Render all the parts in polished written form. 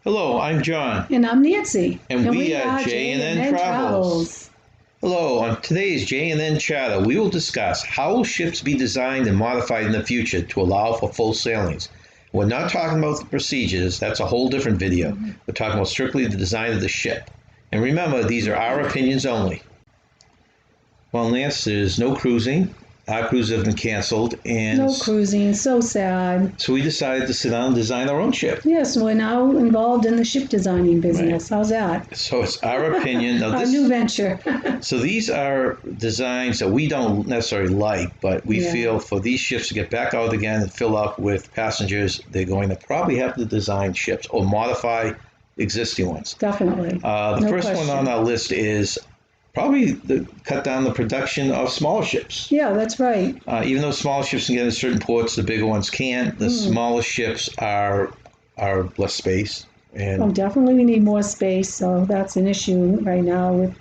Hello, I'm John, And I'm Nancy. and we are J&N Travels. Hello, on today's J&N Chatter, we will discuss how will ships be designed and modified in the future to allow for full sailings. We're not talking about the procedures, that's a whole different video. We're talking about strictly the design of the ship. And remember, these are our opinions only. Well, Lance, there's no cruising. Our cruises have been canceled, and No cruising, so sad. so we decided to sit down and design our own ship. Yes, we're now involved in the ship designing business. How's that? So it's our opinion. Now, Our new venture. so these are designs that we don't necessarily like, but we Yeah. feel for these ships to get back out again and fill up with passengers, they're going to probably have to design ships or modify existing ones. Definitely. The No first question. one on our list is probably cut down the production of smaller ships. Yeah, that's right. Even though smaller ships can get in certain ports, the bigger ones can't. The smaller ships are less space. And Oh, definitely we need more space, so that's an issue right now with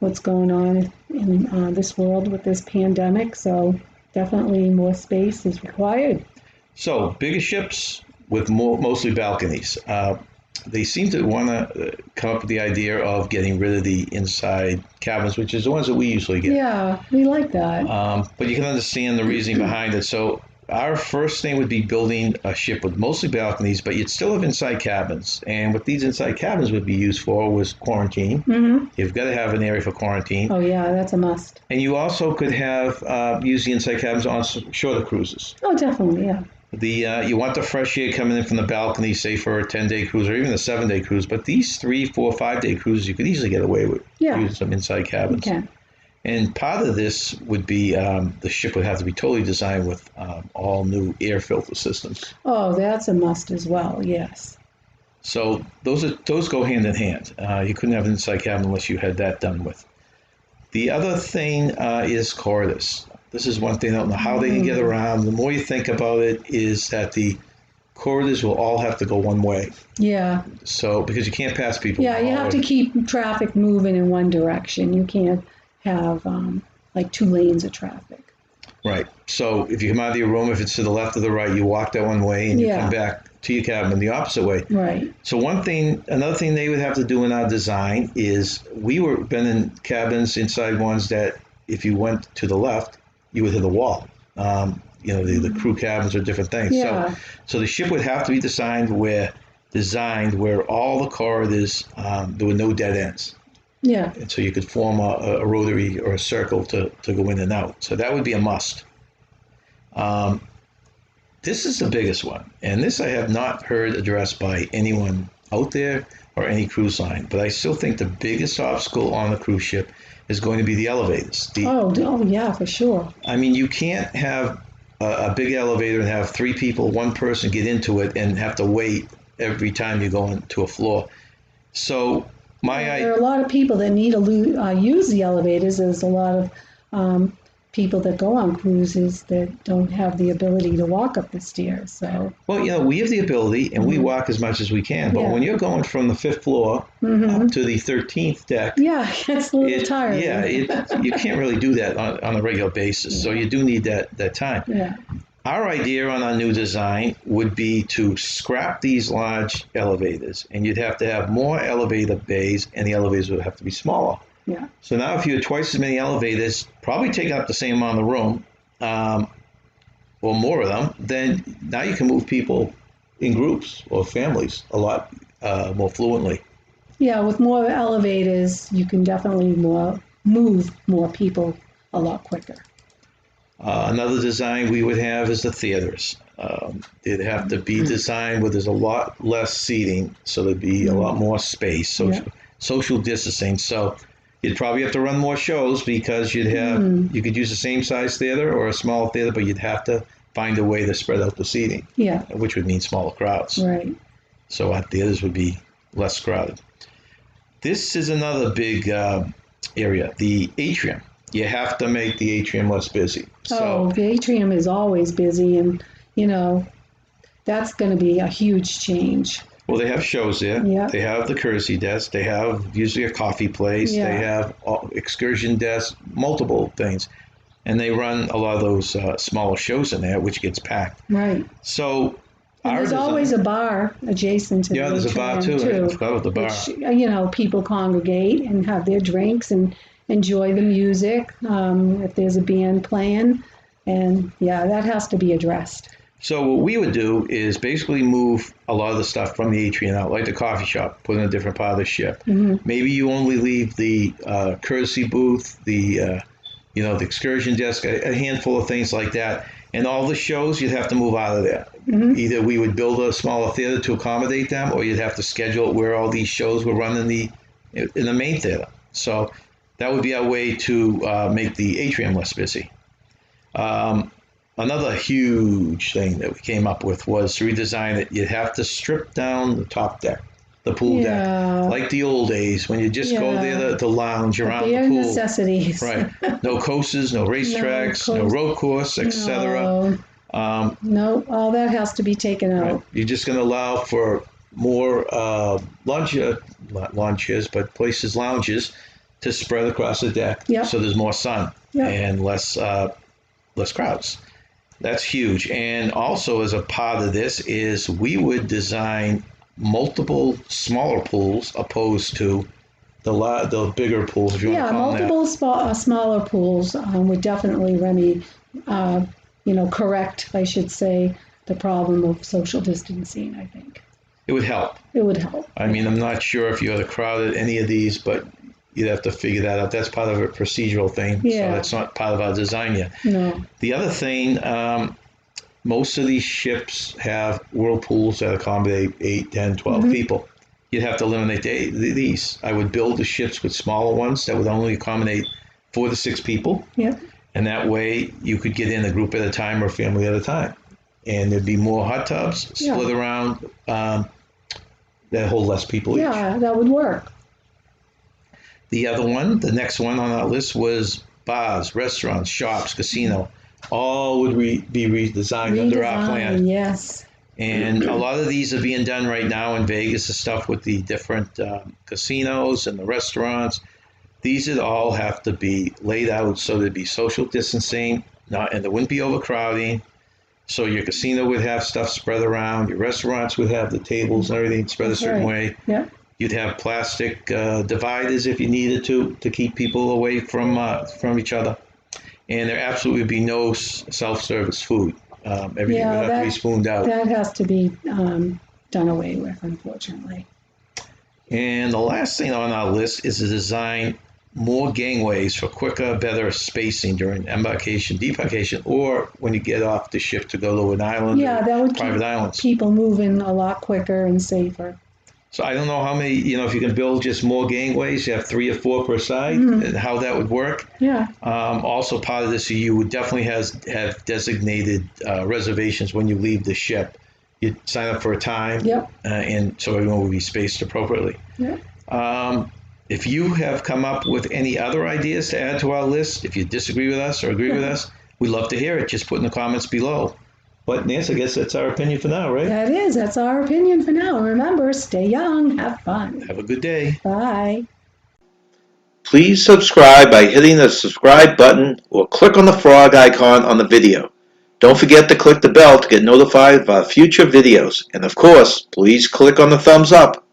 what's going on in this world with this pandemic. So definitely more space is required. so bigger ships with mostly balconies. They seem to want to come up with the idea of getting rid of the inside cabins, which is the ones that we usually get. Yeah, we like that. But you can understand the reasoning behind it. So our first thing would be building a ship with mostly balconies, but you'd still have inside cabins. And what these inside cabins would be used for was quarantine. You've got to have an area for quarantine. Oh, yeah, that's a must. And you also could have use the inside cabins on shorter cruises. Oh, definitely, yeah. You want the fresh air coming in from the balcony, say for a 10-day cruise or even a 7-day cruise. But these 3, 4, 5-day cruises, you could easily get away with using some inside cabins. You can. And part of this would be the ship would have to be totally designed with all new air filter systems. Oh, that's a must as well, yes. So those go hand in hand. You couldn't have an inside cabin unless you had that done with. The other thing is corridors. This is one thing I don't know how they can get around. The more you think about it, is that the corridors will all have to go one way. Yeah. So because you can't pass people. Yeah, you have to keep traffic moving in one direction. You can't have like 2 lanes of traffic. Right. So if you come out of your room, if it's to the left or the right, you walk that one way and you come back to your cabin the opposite way. Right. So another thing they would have to do in our design is been in cabins inside ones that if you went to the left, you would hit a wall. The crew cabins are different things. Yeah. So the ship would have to be designed where all the corridors, there were no dead ends. Yeah. And so you could form a rotary or a circle to go in and out. So that would be a must. This is the biggest one. And this I have not heard addressed by anyone out there or any cruise line. But I still think the biggest obstacle on a cruise ship is going to be the elevators. Oh, yeah, for sure. I mean, you can't have a big elevator and have 3 people, one person get into it and have to wait every time you go into a floor. So There are a lot of people that need to use the elevators. There's a lot of people that go on cruises that don't have the ability to walk up the stairs. So. Well, we have the ability and we walk as much as we can. But when you're going from the 5th floor up to the 13th deck, yeah, it's a little tiring. Yeah, you can't really do that on a regular basis. So you do need that time. Yeah. Our idea on our new design would be to scrap these large elevators, and you'd have to have more elevator bays, and the elevators would have to be smaller. Yeah. So now if you had twice as many elevators, probably taking up the same amount of room, or more of them, then now you can move people in groups or families a lot more fluently. Yeah, with more elevators, you can definitely move more people a lot quicker. Another design we would have is the theaters. They'd have to be designed where there's a lot less seating, so there'd be a lot more space, social distancing. So you'd probably have to run more shows because you could use the same size theater or a small theater, but you'd have to find a way to spread out the seating, which would mean smaller crowds. Right. So our theaters would be less crowded. This is another big area, the atrium. You have to make the atrium less busy. The atrium is always busy, and that's going to be a huge change. Well, they have shows there. Yeah. They have the courtesy desk. They have usually a coffee place. Yeah. They have excursion desks, multiple things. And they run a lot of those smaller shows in there, which gets packed. Right. So And there's always a bar adjacent to the there's a bar too. I forgot about the bar. Which, people congregate and have their drinks and enjoy the music if there's a band playing. And that has to be addressed. So what we would do is basically move a lot of the stuff from the atrium out, like the coffee shop, put in a different part of the ship. Mm-hmm. Maybe you only leave the courtesy booth, the excursion desk, a handful of things like that. And all the shows, you'd have to move out of there. Mm-hmm. Either we would build a smaller theater to accommodate them, or you'd have to schedule it where all these shows were run in the main theater. So that would be our way to make the atrium less busy. Another huge thing that we came up with was to redesign it. You'd have to strip down the top deck, the pool deck, like the old days when you just go there to lounge around the pool. Necessities. Right. No coasters, no racetracks, no road course, etc. No, all that has to be taken out. Right. You're just going to allow for more lounges, to spread across the deck, so there's more sun and less crowds. That's huge. And also, as a part of this, is we would design multiple smaller pools opposed to the bigger pools. If you want to call multiple smaller pools would definitely correct, I should say, the problem of social distancing. I think it would help. It would help. I mean, I'm not sure if you had a crowd at any of these, but you'd have to figure that out. That's part of a procedural thing, so that's not part of our design yet. No. The other thing, most of these ships have whirlpools that accommodate 8, 10, 12 people. You'd have to eliminate these. I would build the ships with smaller ones that would only accommodate 4 to 6 people. Yeah. And that way you could get in a group at a time or a family at a time. And there'd be more hot tubs split around that hold less people each. Yeah, that would work. The next one on our list was bars, restaurants, shops, casino. All would be redesigned under our plan. Yes. And a lot of these are being done right now in Vegas, the stuff with the different casinos and the restaurants. These would all have to be laid out so there'd be social distancing, and there wouldn't be overcrowding. So your casino would have stuff spread around. Your restaurants would have the tables and everything spread a certain way. Yeah. You'd have plastic dividers if you needed to keep people away from each other. And there absolutely would be no self-service food. Everything would have to be spooned out. That has to be done away with, unfortunately. And the last thing on our list is to design more gangways for quicker, better spacing during embarkation, debarkation, or when you get off the ship to go to an island or private islands. People moving a lot quicker and safer. So I don't know how many, if you can build just more gangways, you have 3 or 4 per side, and how that would work. Yeah. Also part of this, you would definitely have designated reservations when you leave the ship. You'd sign up for a time, and so everyone would be spaced appropriately. Yeah. If you have come up with any other ideas to add to our list, if you disagree with us or agree with us, we'd love to hear it. Just put in the comments below. But Nancy, I guess that's our opinion for now, right? That's our opinion for now. Remember, stay young, have fun. Have a good day. Bye. Please subscribe by hitting the subscribe button or click on the frog icon on the video. Don't forget to click the bell to get notified of our future videos. And of course, please click on the thumbs up.